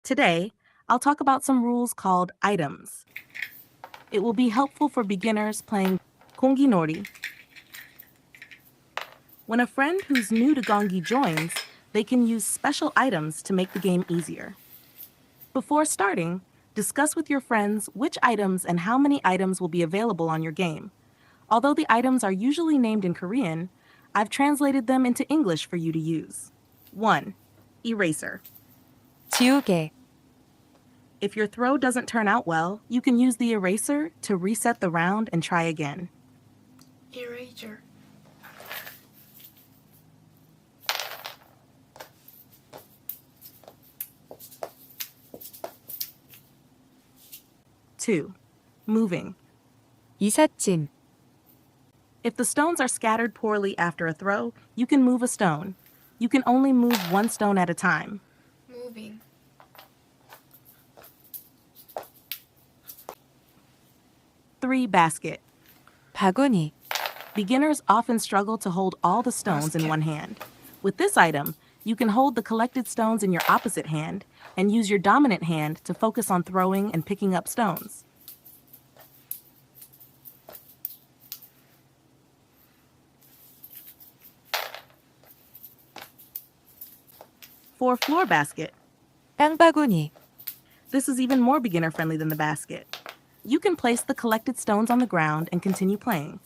Today, I'll talk about some rules called items. It will be helpful for beginners playing Gongginori. When a friend who's new to Gonggi joins, they can use special items to make the game easier. Before starting, discuss with your friends which items and how many items will be available on your game. Although the items are usually named in Korean, I've translated them into English for you to use. 1. Eraser. 지우개, If your throw doesn't turn out well, you can use the eraser to reset the round and try again. Eraser. Two, moving. 이삿짐, If the stones are scattered poorly after a throw, you can move a stone. You can only move one stone at a time. Moving. 3, basket. 바구니, Beginners often struggle to hold all the stones in Basket. one hand. With this item, you can hold the collected stones in your opposite hand and use your dominant hand to focus on throwing and picking up stones. 4, floor basket. 땅바구니, This is even more beginner-friendly than the basket. You can place the collected stones on the ground and continue playing.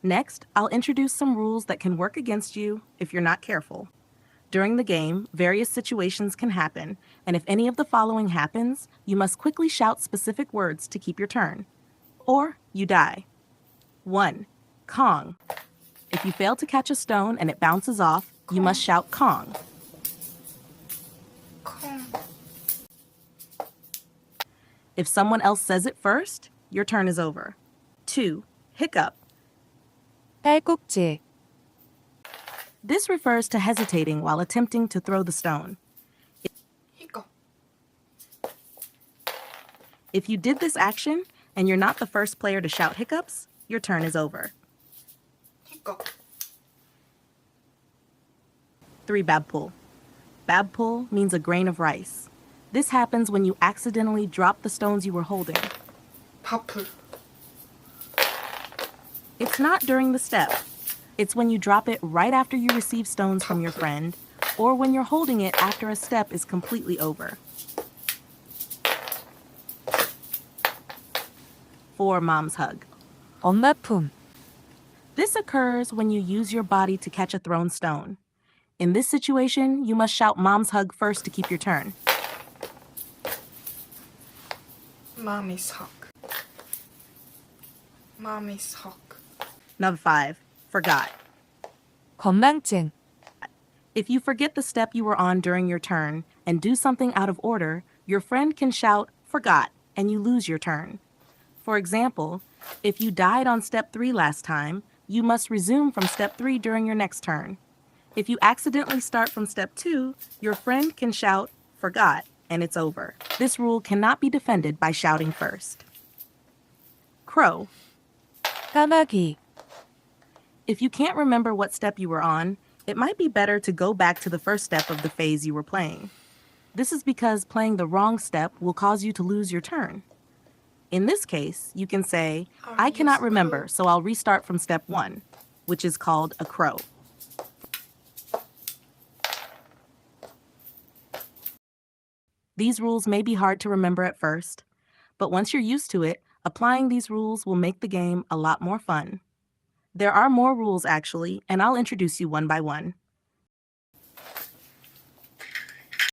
Next, I'll introduce some rules that can work against you if you're not careful. During the game, various situations can happen, and if any of the following happens, you must quickly shout specific words to keep your turn. Or you die. 1. Kong. If you fail to catch a stone and it bounces off, you must shout Kong. Kong. If someone else says it first, your turn is over. 2. Hiccup. 딸꾹질, This refers to hesitating while attempting to throw the stone. Hiccup. If you did this action and you're not the first player to shout hiccups, your turn is over. Hiccup. 3. Babpul. Babpul means a grain of rice. This happens when you accidentally drop the stones you were holding. Purple. It's not during the step. It's when you drop it right after you receive stones from your friend, or when you're holding it after a step is completely over. 4. Mom's hug. 엄마 품, This occurs when you use your body to catch a thrown stone. In this situation, you must shout Mom's hug first to keep your turn. Mommy's hug. Mommy's hug. Number 5. Forgot. 건망증, If you forget the step you were on during your turn and do something out of order, your friend can shout, forgot, and you lose your turn. For example, if you died on step 3 last time, you must resume from step 3 during your next turn. If you accidentally start from step 2, your friend can shout, forgot, and it's over. This rule cannot be defended by shouting first. Crow. 까마귀, If you can't remember what step you were on, it might be better to go back to the first step of the phase you were playing. This is because playing the wrong step will cause you to lose your turn. In this case, you can say, I cannot remember, so I'll restart from step 1, which is called a crow. These rules may be hard to remember at first, but once you're used to it, applying these rules will make the game a lot more fun. There are more rules actually, and I'll introduce you one by one.